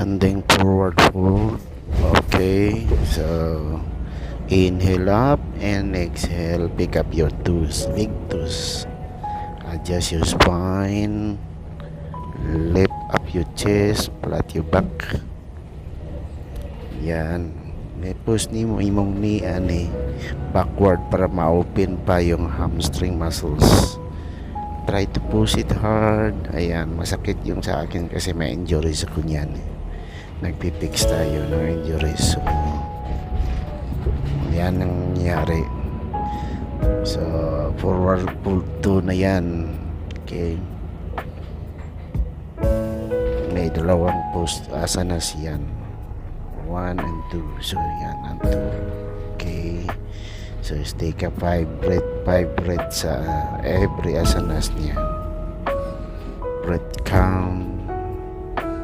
standing forward fold. Okay, so inhale up and exhale. Pick up your toes, big toes. Adjust your spine. Lift up your chest, flat your back. Yan. May push ni mo imong ni backward para ma-open pa yung hamstring muscles. Try to push it hard. Ayan, masakit yung sa akin kasi may injuries ako niyan. Nagpipix tayo ng injuries. So, yan ang nangyari. So, forward pull 2 na yan. Okay. May dalawang post asanas yan. 1 and 2. So, yan ang 2. Okay. So, take a 5 breath sa every asanas niya. Breath count